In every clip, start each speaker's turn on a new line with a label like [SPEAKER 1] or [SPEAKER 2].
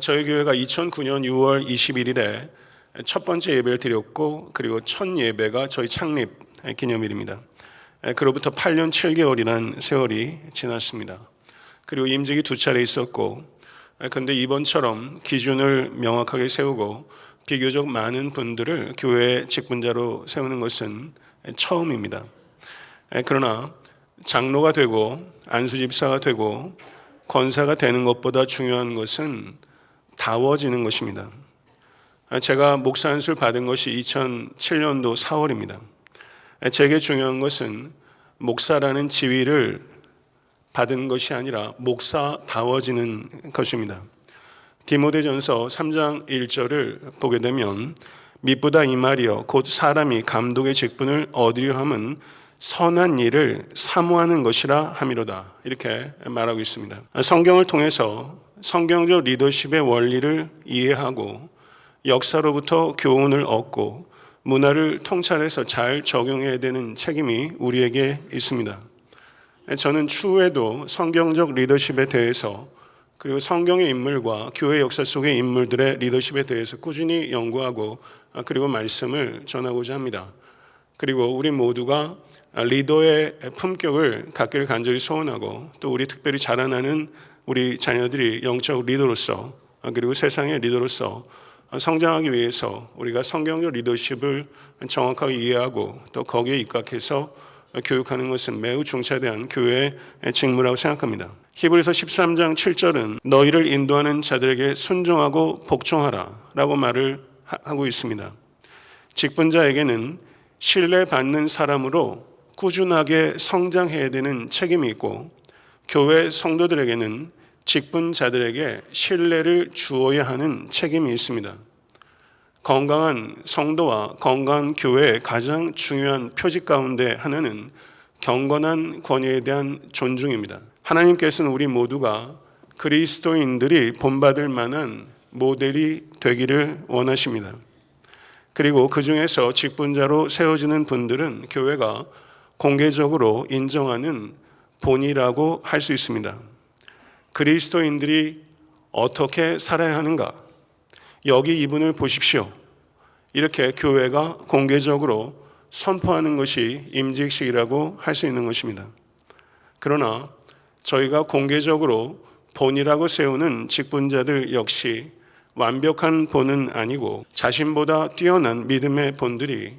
[SPEAKER 1] 저희 교회가 2009년 6월 21일에 첫 번째 예배를 드렸고, 그리고 첫 예배가 저희 창립 기념일입니다. 그로부터 8년 7개월이란 세월이 지났습니다. 그리고 임직이 두 차례 있었고, 근데 이번처럼 기준을 명확하게 세우고 비교적 많은 분들을 교회 직분자로 세우는 것은 처음입니다. 그러나 장로가 되고 안수집사가 되고 권사가 되는 것보다 중요한 것은 다워지는 것입니다. 제가 목사 안수를 받은 것이 2007년도 4월입니다. 제게 중요한 것은 목사라는 지위를 받은 것이 아니라 목사다워지는 것입니다. 디모데전서 3장 1절을 보게 되면 미쁘다 이 말이여 곧 사람이 감독의 직분을 얻으려 함은 선한 일을 사모하는 것이라 함이로다, 이렇게 말하고 있습니다. 성경을 통해서 성경적 리더십의 원리를 이해하고 역사로부터 교훈을 얻고 문화를 통찰해서 잘 적용해야 되는 책임이 우리에게 있습니다. 저는 추후에도 성경적 리더십에 대해서, 그리고 성경의 인물과 교회 역사 속의 인물들의 리더십에 대해서 꾸준히 연구하고 그리고 말씀을 전하고자 합니다. 그리고 우리 모두가 리더의 품격을 갖기를 간절히 소원하고, 또 우리 특별히 자라나는 우리 자녀들이 영적 리더로서 그리고 세상의 리더로서 성장하기 위해서 우리가 성경적 리더십을 정확하게 이해하고 또 거기에 입각해서 교육하는 것은 매우 중차대한 교회의 직무라고 생각합니다. 히브리서 13장 7절은 너희를 인도하는 자들에게 순종하고 복종하라 라고 말을 하고 있습니다. 직분자에게는 신뢰받는 사람으로 꾸준하게 성장해야 되는 책임이 있고, 교회 성도들에게는 직분자들에게 신뢰를 주어야 하는 책임이 있습니다. 건강한 성도와 건강한 교회의 가장 중요한 표직 가운데 하나는 경건한 권위에 대한 존중입니다. 하나님께서는 우리 모두가 그리스도인들이 본받을 만한 모델이 되기를 원하십니다. 그리고 그 중에서 직분자로 세워지는 분들은 교회가 공개적으로 인정하는 본이라고 할 수 있습니다. 그리스도인들이 어떻게 살아야 하는가? 여기 이분을 보십시오. 이렇게 교회가 공개적으로 선포하는 것이 임직식이라고 할 수 있는 것입니다. 그러나 저희가 공개적으로 본이라고 세우는 직분자들 역시 완벽한 본은 아니고 자신보다 뛰어난 믿음의 본들이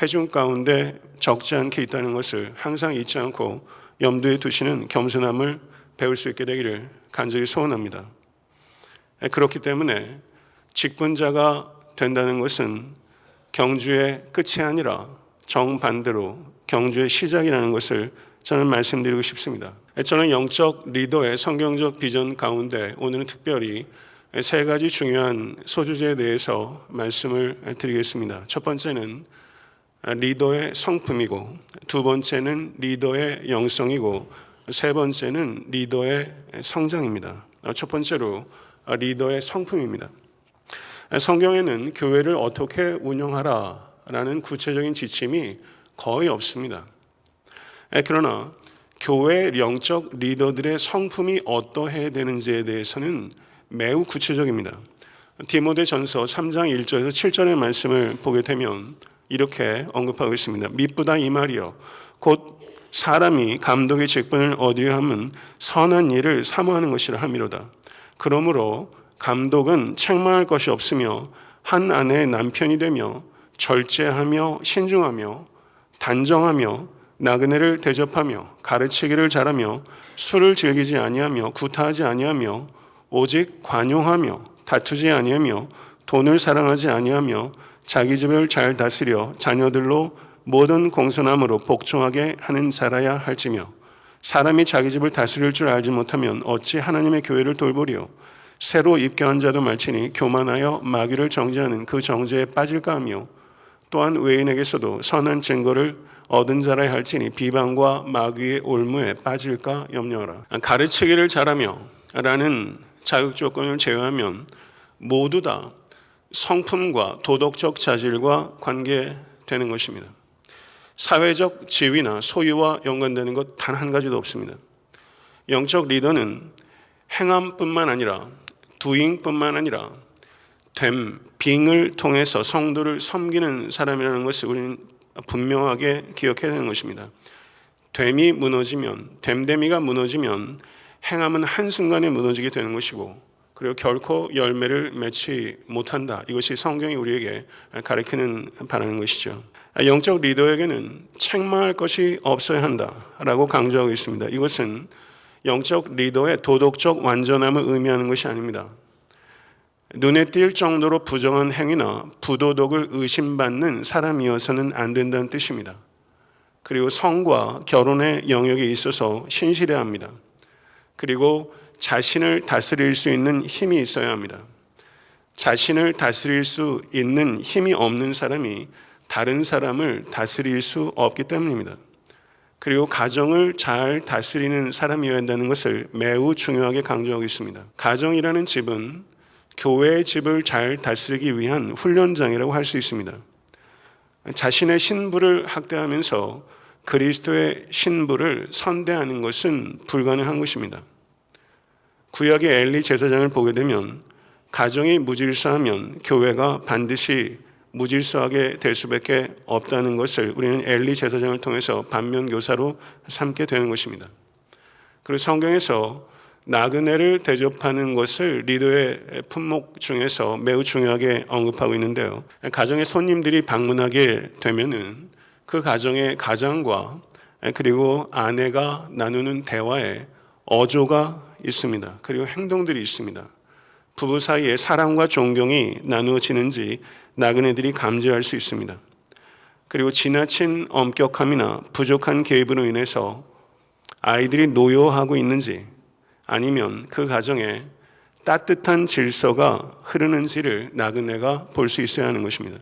[SPEAKER 1] 회중 가운데 적지 않게 있다는 것을 항상 잊지 않고 염두에 두시는 겸손함을 배울 수 있게 되기를 간절히 소원합니다. 그렇기 때문에 직분자가 된다는 것은 경주의 끝이 아니라 정반대로 경주의 시작이라는 것을 저는 말씀드리고 싶습니다. 저는 영적 리더의 성경적 비전 가운데 오늘은 특별히 세 가지 중요한 소주제에 대해서 말씀을 드리겠습니다. 첫 번째는 리더의 성품이고, 두 번째는 리더의 영성이고, 세 번째는 리더의 성장입니다. 첫 번째로 리더의 성품입니다. 성경에는 교회를 어떻게 운영하라라는 구체적인 지침이 거의 없습니다. 그러나 교회 영적 리더들의 성품이 어떠해야 되는지에 대해서는 매우 구체적입니다. 디모데전서 3장 1절에서 7절의 말씀을 보게 되면 이렇게 언급하고 있습니다. 미쁘다 이 말이여 곧 사람이 감독의 직분을 얻으려 함은 선한 일을 사모하는 것이라 함이로다. 그러므로 감독은 책망할 것이 없으며 한 아내의 남편이 되며 절제하며 신중하며 단정하며 나그네를 대접하며 가르치기를 잘하며 술을 즐기지 아니하며 구타하지 아니하며 오직 관용하며 다투지 아니하며 돈을 사랑하지 아니하며 자기 집을 잘 다스려 자녀들로 모든 공손함으로 복종하게 하는 자라야 할지며, 사람이 자기 집을 다스릴 줄 알지 못하면 어찌 하나님의 교회를 돌보리요. 새로 입교한 자도 말치니 교만하여 마귀를 정죄하는 그 정죄에 빠질까 하며, 또한 외인에게서도 선한 증거를 얻은 자라야 할지니 비방과 마귀의 올무에 빠질까 염려하라. 가르치기를 잘하며 라는 자격 조건을 제외하면 모두 다 성품과 도덕적 자질과 관계되는 것입니다. 사회적 지위나 소유와 연관되는 것 단 한 가지도 없습니다. 영적 리더는 행함뿐만 아니라 doing뿐만 아니라 being을 통해서 성도를 섬기는 사람이라는 것을 우리는 분명하게 기억해야 되는 것입니다. 됨이 무너지면, 됨됨이가 무너지면 행함은 한순간에 무너지게 되는 것이고, 그리고 결코 열매를 맺지 못한다. 이것이 성경이 우리에게 가르치는 바라는 것이죠. 영적 리더에게는 책망할 것이 없어야 한다라고 강조하고 있습니다. 이것은 영적 리더의 도덕적 완전함을 의미하는 것이 아닙니다. 눈에 띌 정도로 부정한 행위나 부도덕을 의심받는 사람이어서는 안 된다는 뜻입니다. 그리고 성과 결혼의 영역에 있어서 신실해야 합니다. 그리고 자신을 다스릴 수 있는 힘이 있어야 합니다. 자신을 다스릴 수 있는 힘이 없는 사람이 다른 사람을 다스릴 수 없기 때문입니다. 그리고 가정을 잘 다스리는 사람이어야 한다는 것을 매우 중요하게 강조하고 있습니다. 가정이라는 집은 교회의 집을 잘 다스리기 위한 훈련장이라고 할 수 있습니다. 자신의 신부를 학대하면서 그리스도의 신부를 선대하는 것은 불가능한 것입니다. 구약의 엘리 제사장을 보게 되면 가정이 무질서하면 교회가 반드시 무질서하게 될 수밖에 없다는 것을 우리는 엘리 제사장을 통해서 반면교사로 삼게 되는 것입니다. 그리고 성경에서 나그네를 대접하는 것을 리더의 품목 중에서 매우 중요하게 언급하고 있는데요. 가정에 손님들이 방문하게 되면은 그 가정의 가장과 그리고 아내가 나누는 대화에 어조가 있습니다. 그리고 행동들이 있습니다. 부부 사이에 사랑과 존경이 나누어지는지 나그네들이 감지할 수 있습니다. 그리고 지나친 엄격함이나 부족한 개입으로 인해서 아이들이 노여워하고 있는지 아니면 그 가정에 따뜻한 질서가 흐르는지를 나그네가 볼 수 있어야 하는 것입니다.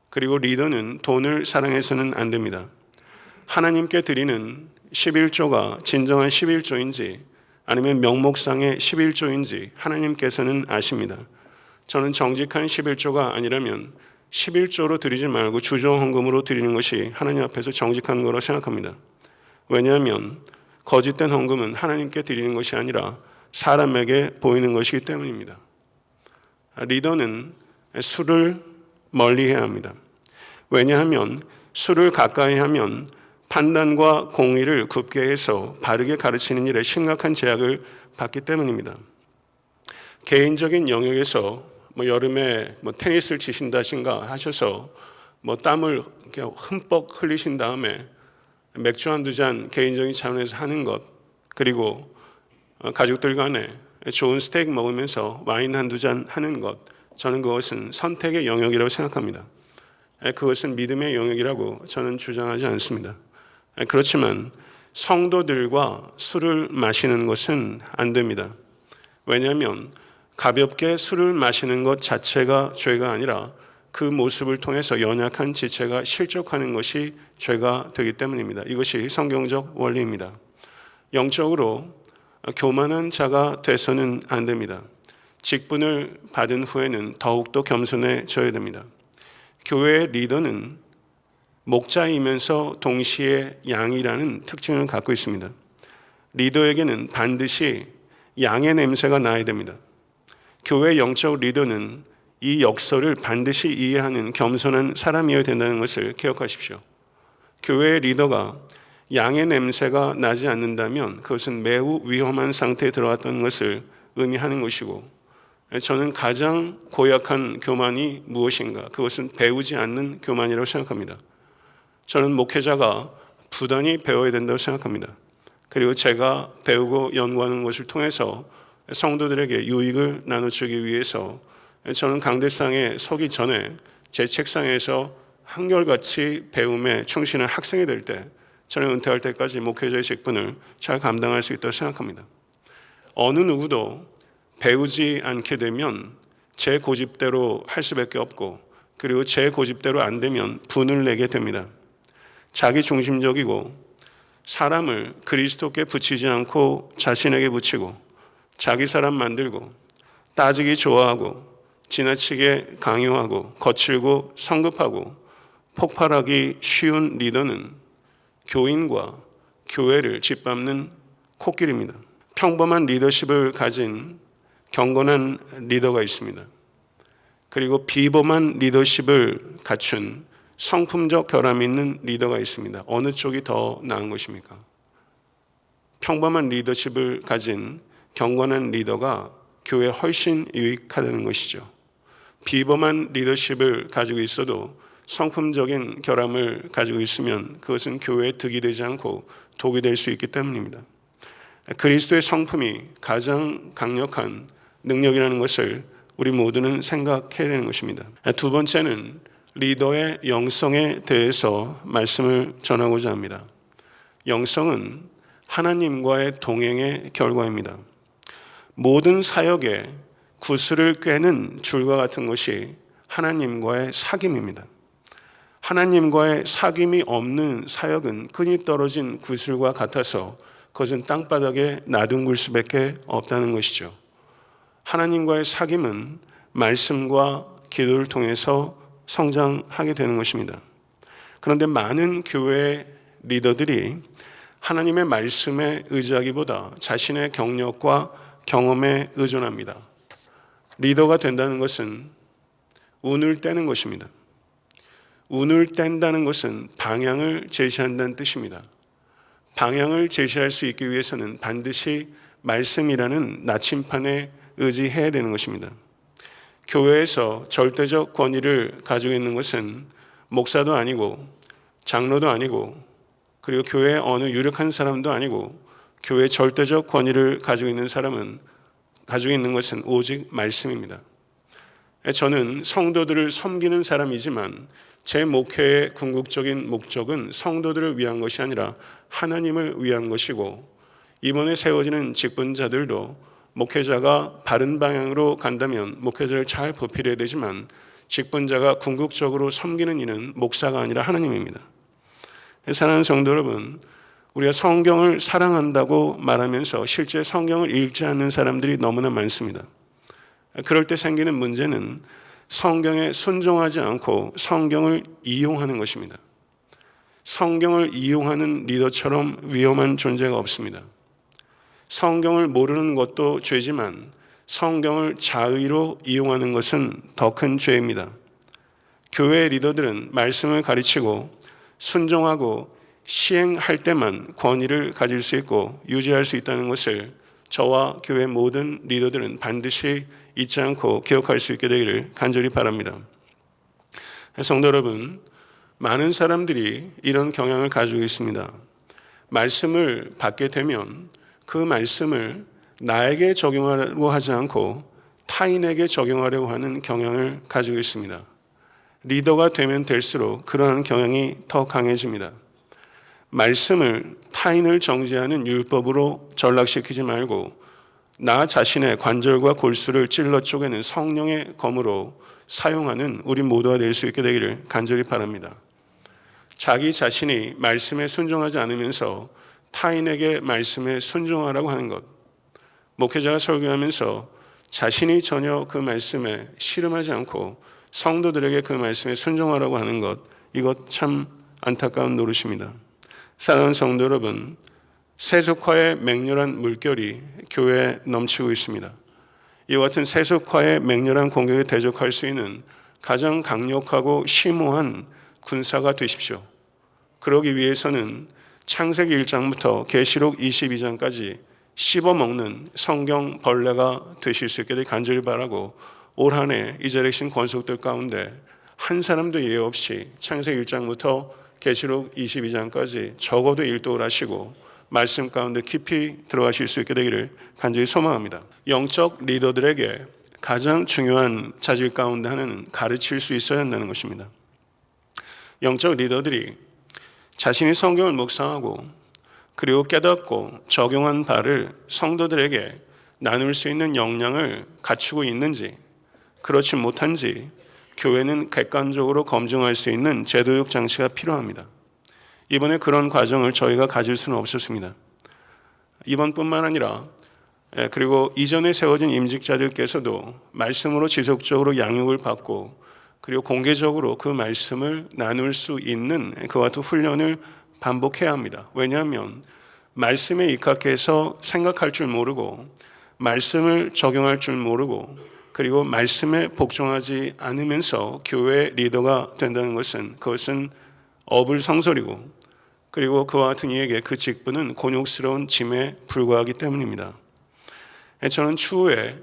[SPEAKER 1] 그리고 리더는 돈을 사랑해서는 안 됩니다. 하나님께 드리는 11조가 진정한 11조인지 아니면 명목상의 11조인지 하나님께서는 아십니다. 저는 정직한 11조가 아니라면 11조로 드리지 말고 주정헌금으로 드리는 것이 하나님 앞에서 정직한 거라고 생각합니다. 왜냐하면 거짓된 헌금은 하나님께 드리는 것이 아니라 사람에게 보이는 것이기 때문입니다. 리더는 술을 멀리해야 합니다. 왜냐하면 술을 가까이 하면 판단과 공의를 굽게 해서 바르게 가르치는 일에 심각한 제약을 받기 때문입니다. 개인적인 영역에서 여름에 테니스를 치신다신가 하셔서 땀을 흠뻑 흘리신 다음에 맥주 한두 잔 개인적인 차원에서 하는 것, 그리고 가족들 간에 좋은 스테이크 먹으면서 와인 한두 잔 하는 것, 저는 그것은 선택의 영역이라고 생각합니다. 그것은 믿음의 영역이라고 저는 주장하지 않습니다. 그렇지만 성도들과 술을 마시는 것은 안 됩니다. 왜냐하면 가볍게 술을 마시는 것 자체가 죄가 아니라 그 모습을 통해서 연약한 지체가 실족하는 것이 죄가 되기 때문입니다. 이것이 성경적 원리입니다. 영적으로 교만한 자가 돼서는 안 됩니다. 직분을 받은 후에는 더욱더 겸손해져야 됩니다. 교회의 리더는 목자이면서 동시에 양이라는 특징을 갖고 있습니다. 리더에게는 반드시 양의 냄새가 나야 됩니다. 교회 영적 리더는 이 역설을 반드시 이해하는 겸손한 사람이어야 된다는 것을 기억하십시오. 교회의 리더가 양의 냄새가 나지 않는다면 그것은 매우 위험한 상태에 들어갔다는 것을 의미하는 것이고, 저는 가장 고약한 교만이 무엇인가? 그것은 배우지 않는 교만이라고 생각합니다. 저는 목회자가 부단히 배워야 된다고 생각합니다. 그리고 제가 배우고 연구하는 것을 통해서 성도들에게 유익을 나눠주기 위해서 저는 강대상에 서기 전에 제 책상에서 한결같이 배움에 충실한 학생이 될 때, 저는 은퇴할 때까지 목회자의 직분을 잘 감당할 수 있다고 생각합니다. 어느 누구도 배우지 않게 되면 제 고집대로 할 수밖에 없고, 그리고 제 고집대로 안 되면 분을 내게 됩니다. 자기 중심적이고 사람을 그리스도께 붙이지 않고 자신에게 붙이고 자기 사람 만들고 따지기 좋아하고 지나치게 강요하고 거칠고 성급하고 폭발하기 쉬운 리더는 교인과 교회를 짓밟는 코끼리입니다. 평범한 리더십을 가진 경건한 리더가 있습니다. 그리고 비범한 리더십을 갖춘 성품적 결함이 있는 리더가 있습니다. 어느 쪽이 더 나은 것입니까? 평범한 리더십을 가진 경건한 리더가 교회에 훨씬 유익하다는 것이죠. 비범한 리더십을 가지고 있어도 성품적인 결함을 가지고 있으면 그것은 교회에 득이 되지 않고 독이 될 수 있기 때문입니다. 그리스도의 성품이 가장 강력한 능력이라는 것을 우리 모두는 생각해야 되는 것입니다. 두 번째는 리더의 영성에 대해서 말씀을 전하고자 합니다. 영성은 하나님과의 동행의 결과입니다. 모든 사역에 구슬을 꿰는 줄과 같은 것이 하나님과의 사귐입니다. 하나님과의 사귐이 없는 사역은 끈이 떨어진 구슬과 같아서 그것은 땅바닥에 놔둔 수밖에 없다는 것이죠. 하나님과의 사귐은 말씀과 기도를 통해서 성장하게 되는 것입니다. 그런데 많은 교회 리더들이 하나님의 말씀에 의지하기보다 자신의 경력과 경험에 의존합니다. 리더가 된다는 것은 운을 떼는 것입니다. 운을 뗀다는 것은 방향을 제시한다는 뜻입니다. 방향을 제시할 수 있기 위해서는 반드시 말씀이라는 나침판에 의지해야 되는 것입니다. 교회에서 절대적 권위를 가지고 있는 것은 목사도 아니고 장로도 아니고 그리고 교회의 어느 유력한 사람도 아니고 교회의 절대적 권위를 가지고 있는 것은 오직 말씀입니다. 저는 성도들을 섬기는 사람이지만 제 목회의 궁극적인 목적은 성도들을 위한 것이 아니라 하나님을 위한 것이고 이번에 세워지는 직분자들도 목회자가 바른 방향으로 간다면 목회자를 잘 보필해야 되지만 직분자가 궁극적으로 섬기는 이는 목사가 아니라 하나님입니다. 사랑하는 성도 여러분, 우리가 성경을 사랑한다고 말하면서 실제 성경을 읽지 않는 사람들이 너무나 많습니다. 그럴 때 생기는 문제는 성경에 순종하지 않고 성경을 이용하는 것입니다. 성경을 이용하는 리더처럼 위험한 존재가 없습니다. 성경을 모르는 것도 죄지만 성경을 자의로 이용하는 것은 더 큰 죄입니다. 교회 리더들은 말씀을 가르치고 순종하고 시행할 때만 권위를 가질 수 있고 유지할 수 있다는 것을 저와 교회 모든 리더들은 반드시 잊지 않고 기억할 수 있게 되기를 간절히 바랍니다. 성도 여러분, 많은 사람들이 이런 경향을 가지고 있습니다. 말씀을 받게 되면 그 말씀을 나에게 적용하려고 하지 않고 타인에게 적용하려고 하는 경향을 가지고 있습니다. 리더가 되면 될수록 그러한 경향이 더 강해집니다. 말씀을 타인을 정죄하는 율법으로 전락시키지 말고 나 자신의 관절과 골수를 찔러 쪼개는 성령의 검으로 사용하는 우리 모두가 될 수 있게 되기를 간절히 바랍니다. 자기 자신이 말씀에 순종하지 않으면서 타인에게 말씀에 순종하라고 하는 것, 목회자가 설교하면서 자신이 전혀 그 말씀에 씨름하지 않고 성도들에게 그 말씀에 순종하라고 하는 것, 이것 참 안타까운 노릇입니다. 사랑하는 성도 여러분, 세속화의 맹렬한 물결이 교회에 넘치고 있습니다. 이와 같은 세속화의 맹렬한 공격에 대적할 수 있는 가장 강력하고 심오한 군사가 되십시오. 그러기 위해서는 창세기 1장부터 계시록 22장까지 씹어먹는 성경 벌레가 되실 수 있게 되길 간절히 바라고 올 한 해 이 자리에 계신 권속들 가운데 한 사람도 예외 없이 창세기 1장부터 계시록 22장까지 적어도 일독을 하시고 말씀 가운데 깊이 들어가실 수 있게 되기를 간절히 소망합니다. 영적 리더들에게 가장 중요한 자질 가운데 하나는 가르칠 수 있어야 한다는 것입니다. 영적 리더들이 자신이 성경을 묵상하고 그리고 깨닫고 적용한 바를 성도들에게 나눌 수 있는 역량을 갖추고 있는지 그렇지 못한지 교회는 객관적으로 검증할 수 있는 제도적 장치가 필요합니다. 이번에 그런 과정을 저희가 가질 수는 없었습니다. 이번뿐만 아니라 그리고 이전에 세워진 임직자들께서도 말씀으로 지속적으로 양육을 받고 그리고 공개적으로 그 말씀을 나눌 수 있는 그와 같은 훈련을 반복해야 합니다. 왜냐하면 말씀에 입각해서 생각할 줄 모르고 말씀을 적용할 줄 모르고 그리고 말씀에 복종하지 않으면서 교회 리더가 된다는 것은 그것은 어불성설이고 그리고 그와 같은 이에게 그 직분은 곤욕스러운 짐에 불과하기 때문입니다. 저는 추후에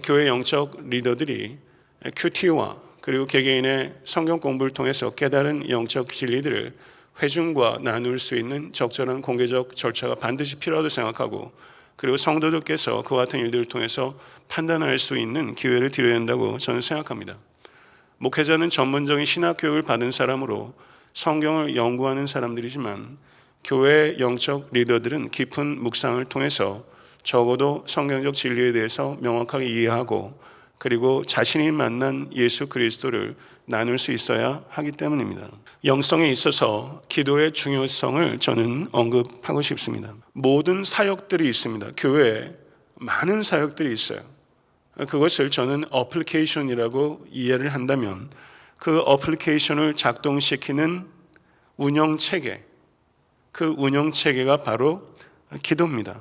[SPEAKER 1] 교회 영적 리더들이 큐티와 그리고 개개인의 성경 공부를 통해서 깨달은 영적 진리들을 회중과 나눌 수 있는 적절한 공개적 절차가 반드시 필요하다고 생각하고 그리고 성도들께서 그와 같은 일들을 통해서 판단할 수 있는 기회를 드려야 한다고 저는 생각합니다. 목회자는 전문적인 신학 교육을 받은 사람으로 성경을 연구하는 사람들이지만 교회 영적 리더들은 깊은 묵상을 통해서 적어도 성경적 진리에 대해서 명확하게 이해하고 그리고 자신이 만난 예수 그리스도를 나눌 수 있어야 하기 때문입니다. 영성에 있어서 기도의 중요성을 저는 언급하고 싶습니다. 모든 사역들이 있습니다. 교회에 많은 사역들이 있어요. 그것을 저는 어플리케이션이라고 이해를 한다면 그 어플리케이션을 작동시키는 운영체계, 그 운영체계가 바로 기도입니다.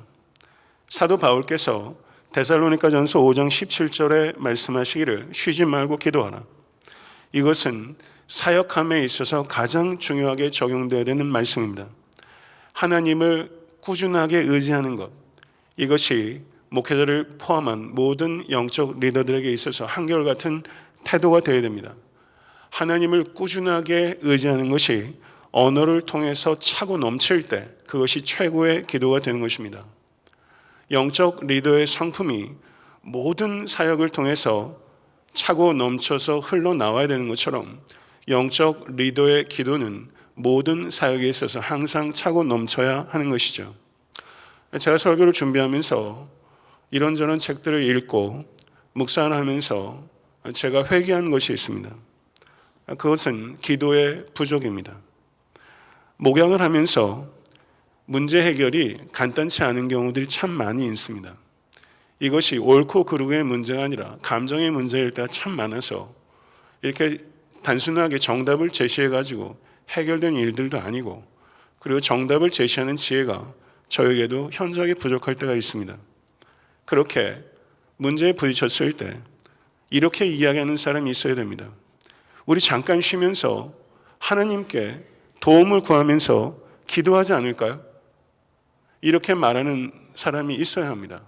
[SPEAKER 1] 사도 바울께서 데살로니가전서 5장 17절에 말씀하시기를 쉬지 말고 기도하라. 이것은 사역함에 있어서 가장 중요하게 적용되어야 되는 말씀입니다. 하나님을 꾸준하게 의지하는 것, 이것이 목회자를 포함한 모든 영적 리더들에게 있어서 한결같은 태도가 되어야 됩니다. 하나님을 꾸준하게 의지하는 것이 언어를 통해서 차고 넘칠 때 그것이 최고의 기도가 되는 것입니다. 영적 리더의 성품이 모든 사역을 통해서 차고 넘쳐서 흘러나와야 되는 것처럼 영적 리더의 기도는 모든 사역에 있어서 항상 차고 넘쳐야 하는 것이죠. 제가 설교를 준비하면서 이런저런 책들을 읽고 묵상을 하면서 제가 회개한 것이 있습니다. 그것은 기도의 부족입니다. 목양을 하면서 문제 해결이 간단치 않은 경우들이 참 많이 있습니다. 이것이 옳고 그르고의 문제가 아니라 감정의 문제일 때가 참 많아서 이렇게 단순하게 정답을 제시해가지고 해결된 일들도 아니고 그리고 정답을 제시하는 지혜가 저에게도 현저하게 부족할 때가 있습니다. 그렇게 문제에 부딪혔을 때 이렇게 이야기하는 사람이 있어야 됩니다. 우리 잠깐 쉬면서 하나님께 도움을 구하면서 기도하지 않을까요? 이렇게 말하는 사람이 있어야 합니다.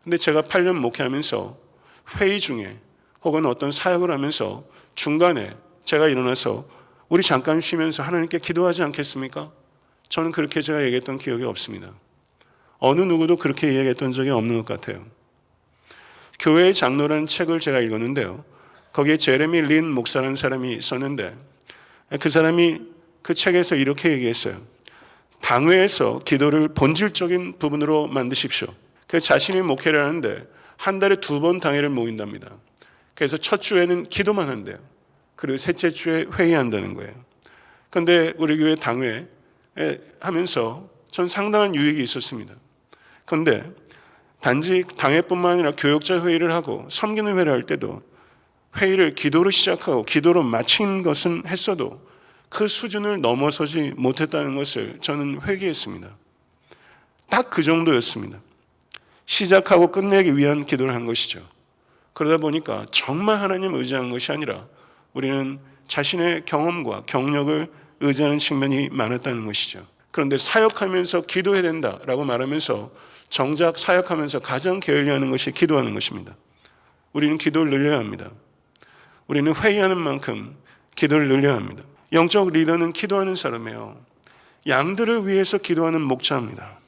[SPEAKER 1] 근데 제가 8년 목회하면서 회의 중에 혹은 어떤 사역을 하면서 중간에 제가 일어나서 우리 잠깐 쉬면서 하나님께 기도하지 않겠습니까? 저는 그렇게 제가 얘기했던 기억이 없습니다. 어느 누구도 그렇게 이야기했던 적이 없는 것 같아요. 교회의 장로라는 책을 제가 읽었는데요. 거기에 제레미 린 목사라는 사람이 있었는데 그 사람이 그 책에서 이렇게 얘기했어요. 당회에서 기도를 본질적인 부분으로 만드십시오. 그 자신이 목회를 하는데 한 달에 2번 당회를 모인답니다. 그래서 첫 주에는 기도만 한대요. 그리고 셋째 주에 회의한다는 거예요. 그런데 우리 교회 당회 하면서 전 상당한 유익이 있었습니다. 그런데 단지 당회뿐만 아니라 교역자 회의를 하고 섬기는 회의를 할 때도 회의를 기도로 시작하고 기도로 마친 것은 했어도 그 수준을 넘어서지 못했다는 것을 저는 회개했습니다. 딱 그 정도였습니다. 시작하고 끝내기 위한 기도를 한 것이죠. 그러다 보니까 정말 하나님 의지한 것이 아니라 우리는 자신의 경험과 경력을 의지하는 측면이 많았다는 것이죠. 그런데 사역하면서 기도해야 된다라고 말하면서 정작 사역하면서 가장 게을리하는 것이 기도하는 것입니다. 우리는 기도를 늘려야 합니다. 우리는 회의하는 만큼 기도를 늘려야 합니다. 영적 리더는 기도하는 사람이에요. 양들을 위해서 기도하는 목자입니다.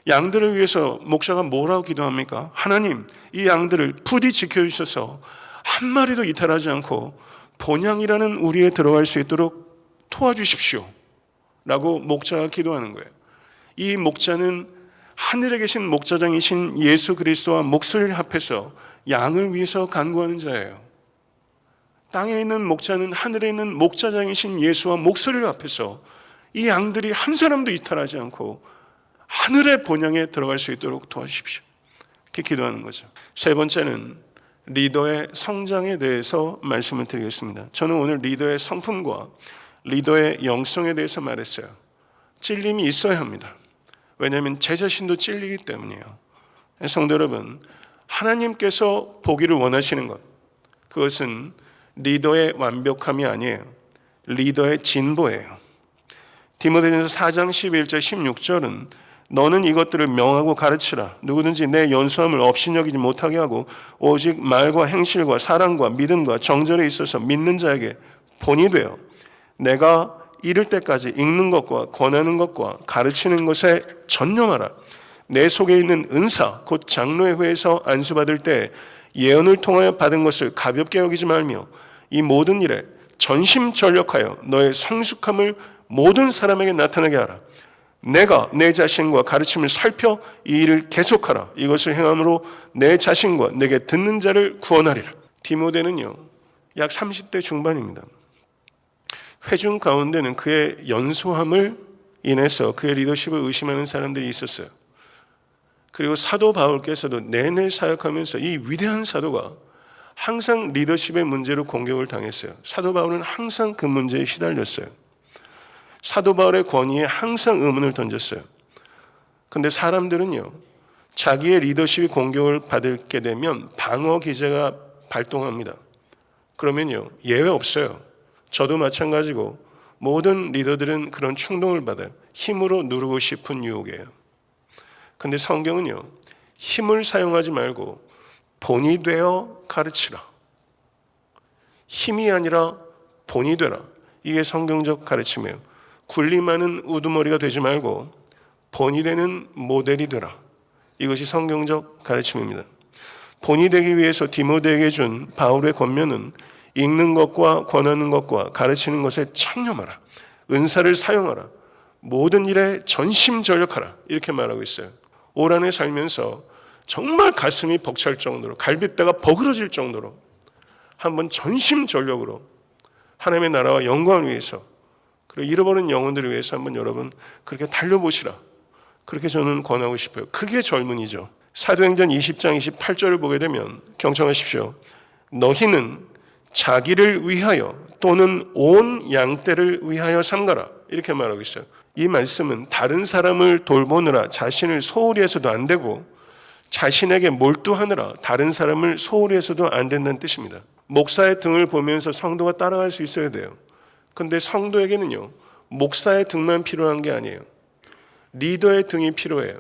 [SPEAKER 1] 양들을 위해서 목자가 뭐라고 기도합니까? 하나님, 이 양들을 부디 지켜주셔서 한 마리도 이탈하지 않고 본향이라는 우리에 들어갈 수 있도록 도와주십시오 라고 목자가 기도하는 거예요. 이 목자는 하늘에 계신 목자장이신 예수 그리스도와 목소리를 합해서 양을 위해서 간구하는 자예요. 땅에 있는 목자는 하늘에 있는 목자장이신 예수와 목소리를 합해서 이 양들이 한 사람도 이탈하지 않고 하늘의 본향에 들어갈 수 있도록 도와주십시오. 이렇게 기도하는 거죠. 세 번째는 리더의 성장에 대해서 말씀을 드리겠습니다. 저는 오늘 리더의 성품과 리더의 영성에 대해서 말했어요. 찔림이 있어야 합니다. 왜냐하면 제 자신도 찔리기 때문이에요. 성도 여러분, 하나님께서 보기를 원하시는 것, 그것은 리더의 완벽함이 아니에요. 리더의 진보예요. 디모데전서 4장 11절 16절은 너는 이것들을 명하고 가르치라. 누구든지 내 연수함을 업신여기지 못하게 하고 오직 말과 행실과 사랑과 믿음과 정절에 있어서 믿는 자에게 본이 되어 내가 이를 때까지 읽는 것과 권하는 것과 가르치는 것에 전념하라. 내 속에 있는 은사 곧 장로의 회에서 안수받을 때 예언을 통하여 받은 것을 가볍게 여기지 말며 이 모든 일에 전심전력하여 너의 성숙함을 모든 사람에게 나타나게 하라. 내가 내 자신과 가르침을 살펴 이 일을 계속하라. 이것을 행함으로 내 자신과 내게 듣는 자를 구원하리라. 디모데는요, 약 30대 중반입니다. 회중 가운데는 그의 연소함을 인해서 그의 리더십을 의심하는 사람들이 있었어요. 그리고 사도 바울께서도 내내 사역하면서 이 위대한 사도가 항상 리더십의 문제로 공격을 당했어요. 사도 바울은 항상 그 문제에 시달렸어요. 사도 바울의 권위에 항상 의문을 던졌어요. 근데 사람들은요, 자기의 리더십이 공격을 받게 되면 방어 기제가 발동합니다. 그러면요, 예외 없어요. 저도 마찬가지고 모든 리더들은 그런 충동을 받아요. 힘으로 누르고 싶은 유혹이에요. 근데 성경은요, 힘을 사용하지 말고 본이 되어 가르치라. 힘이 아니라 본이 되라. 이게 성경적 가르침이에요. 군림하는 우두머리가 되지 말고 본이 되는 모델이 되라. 이것이 성경적 가르침입니다. 본이 되기 위해서 디모데에게 준 바울의 권면은 읽는 것과 권하는 것과 가르치는 것에 창념하라. 은사를 사용하라. 모든 일에 전심전력하라. 이렇게 말하고 있어요. 올 한해 살면서 정말 가슴이 벅찰 정도로, 갈빗대가 버그러질 정도로 한번 전심전력으로 하나님의 나라와 영광을 위해서, 그리고 잃어버린 영혼들을 위해서 한번 여러분 그렇게 달려보시라. 그렇게 저는 권하고 싶어요. 그게 젊은이죠. 사도행전 20장 28절을 보게 되면 경청하십시오. 너희는 자기를 위하여 또는 온 양떼를 위하여 삼가라. 이렇게 말하고 있어요. 이 말씀은 다른 사람을 돌보느라 자신을 소홀히 해서도 안 되고 자신에게 몰두하느라 다른 사람을 소홀히 해서도 안 된다는 뜻입니다. 목사의 등을 보면서 성도가 따라갈 수 있어야 돼요. 근데 성도에게는요, 목사의 등만 필요한 게 아니에요. 리더의 등이 필요해요.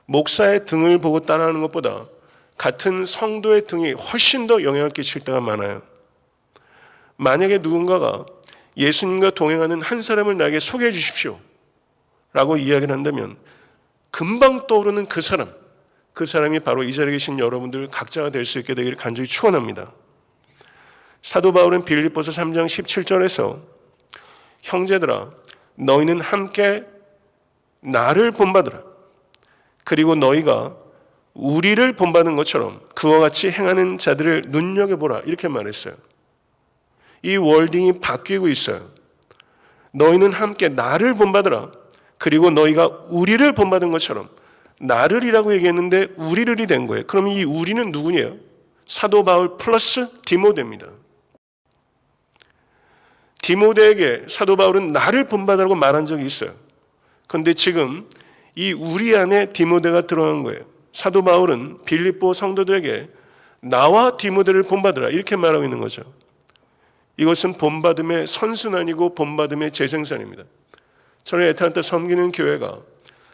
[SPEAKER 1] 목사의 등을 보고 따라하는 것보다 같은 성도의 등이 훨씬 더 영향을 끼칠 때가 많아요. 만약에 누군가가 예수님과 동행하는 한 사람을 나에게 소개해 주십시오 라고 이야기를 한다면 금방 떠오르는 그 사람이 바로 이 자리에 계신 여러분들 각자가 될 수 있게 되기를 간절히 축원합니다. 사도 바울은 빌립보서 3장 17절에서 형제들아 너희는 함께 나를 본받으라. 그리고 너희가 우리를 본받은 것처럼 그와 같이 행하는 자들을 눈여겨보라. 이렇게 말했어요. 이 월딩이 바뀌고 있어요. 너희는 함께 나를 본받으라. 그리고 너희가 우리를 본받은 것처럼, 나를이라고 얘기했는데 우리를이 된 거예요. 그럼 이 우리는 누구예요? 사도 바울 플러스 디모데입니다. 디모데에게 사도 바울은 나를 본받으라고 말한 적이 있어요. 그런데 지금 이 우리 안에 디모데가 들어간 거예요. 사도 바울은 빌립보 성도들에게 나와 디모데를 본받으라 이렇게 말하고 있는 거죠. 이것은 본받음의 선순환이고 본받음의 재생산입니다. 저는 애타한테 섬기는 교회가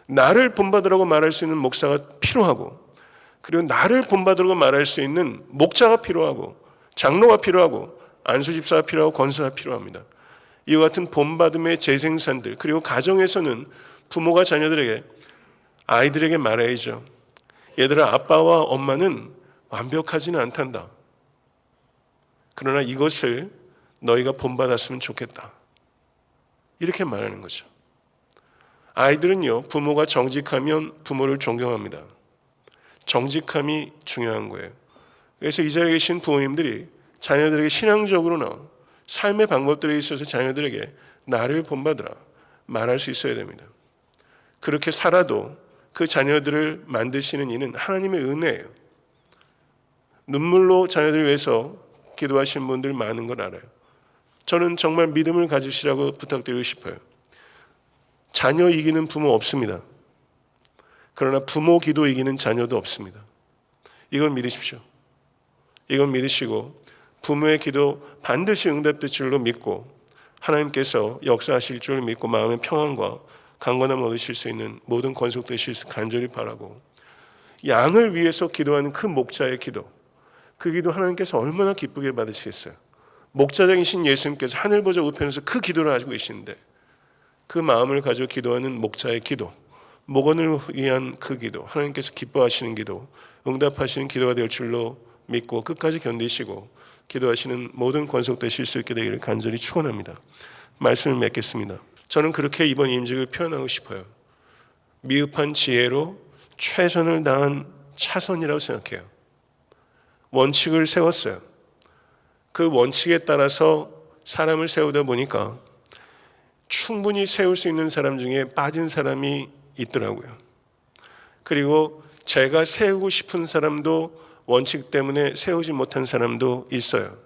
[SPEAKER 1] 나를 본받으라고 말할 수 있는 목사가 필요하고, 그리고 나를 본받으라고 말할 수 있는 목자가 필요하고, 장로가 필요하고, 안수집사가 필요하고, 권사가 필요합니다. 이와 같은 본받음의 재생산들, 그리고 가정에서는 부모가 자녀들에게, 아이들에게 말해야죠. 얘들아, 아빠와 엄마는 완벽하지는 않단다. 그러나 이것을 너희가 본받았으면 좋겠다. 이렇게 말하는 거죠. 아이들은요, 부모가 정직하면 부모를 존경합니다. 정직함이 중요한 거예요. 그래서 이 자리에 계신 부모님들이 자녀들에게 신앙적으로나 삶의 방법들에 있어서 자녀들에게 나를 본받으라 말할 수 있어야 됩니다. 그렇게 살아도 그 자녀들을 만드시는 이는 하나님의 은혜예요. 눈물로 자녀들을 위해서 기도하신 분들 많은 걸 알아요. 저는 정말 믿음을 가지시라고 부탁드리고 싶어요. 자녀 이기는 부모 없습니다. 그러나 부모 기도 이기는 자녀도 없습니다. 이걸 믿으십시오. 이걸 믿으시고 부모의 기도 반드시 응답될 줄로 믿고 하나님께서 역사하실 줄 믿고 마음의 평안과 강건함을 얻으실 수 있는 모든 권속되실 수 간절히 바라고, 양을 위해서 기도하는 그 목자의 기도, 그 기도 하나님께서 얼마나 기쁘게 받으시겠어요. 목자장이신 예수님께서 하늘 보좌 우편에서 그 기도를 하시고 계시는데, 그 마음을 가지고 기도하는 목자의 기도, 목원을 위한 그 기도, 하나님께서 기뻐하시는 기도, 응답하시는 기도가 될 줄로 믿고 끝까지 견디시고 기도하시는 모든 권속되실 수 있게 되기를 간절히 축원합니다. 말씀을 맺겠습니다. 저는 그렇게 이번 임직을 표현하고 싶어요. 미흡한 지혜로 최선을 다한 차선이라고 생각해요. 원칙을 세웠어요. 그 원칙에 따라서 사람을 세우다 보니까 충분히 세울 수 있는 사람 중에 빠진 사람이 있더라고요. 그리고 제가 세우고 싶은 사람도 원칙 때문에 세우지 못한 사람도 있어요.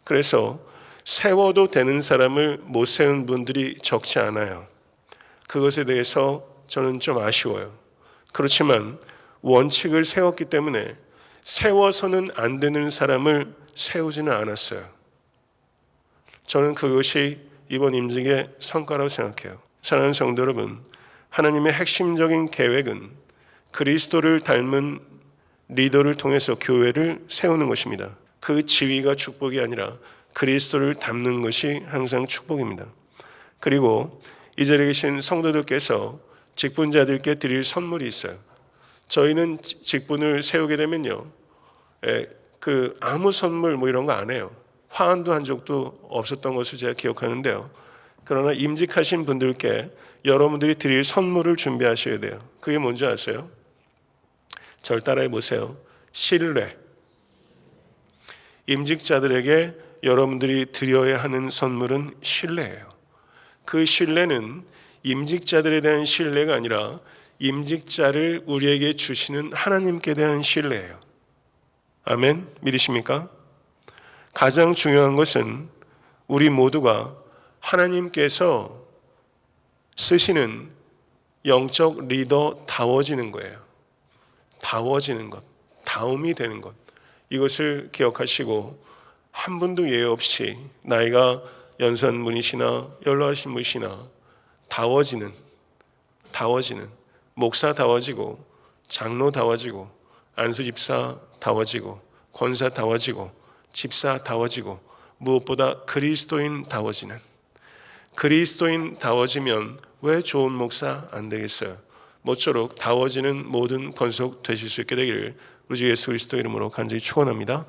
[SPEAKER 1] 그래서 세워도 되는 사람을 못 세운 분들이 적지 않아요. 그것에 대해서 저는 좀 아쉬워요. 그렇지만 원칙을 세웠기 때문에 세워서는 안 되는 사람을 세우지는 않았어요. 저는 그것이 이번 임직의 성과라고 생각해요. 사랑하는 성도 여러분, 하나님의 핵심적인 계획은 그리스도를 닮은 리더를 통해서 교회를 세우는 것입니다. 그 지위가 축복이 아니라 그리스도를 닮는 것이 항상 축복입니다. 그리고 이 자리에 계신 성도들께서 직분자들께 드릴 선물이 있어요. 저희는 직분을 세우게 되면요, 아무 선물 이런 거 안 해요. 화환도 한 적도 없었던 것을 제가 기억하는데요. 그러나 임직하신 분들께 여러분들이 드릴 선물을 준비하셔야 돼요. 그게 뭔지 아세요? 절 따라해 보세요. 신뢰. 임직자들에게 여러분들이 드려야 하는 선물은 신뢰예요. 그 신뢰는 임직자들에 대한 신뢰가 아니라 임직자를 우리에게 주시는 하나님께 대한 신뢰예요. 아멘? 믿으십니까? 가장 중요한 것은 우리 모두가 하나님께서 쓰시는 영적 리더다워지는 거예요. 다워지는 것, 다움이 되는 것, 이것을 기억하시고 한 분도 예외 없이 나이가 연산 분이시나 연로하신 분이시나 다워지는 목사 다워지고 장로 다워지고 안수집사 다워지고 권사 다워지고 집사 다워지고 무엇보다 그리스도인 다워지는, 그리스도인 다워지면 왜 좋은 목사 안 되겠어요? 모쪼록 다워지는 모든 권속 되실 수 있게 되기를 우리 주 예수 그리스도 이름으로 간절히 축원합니다.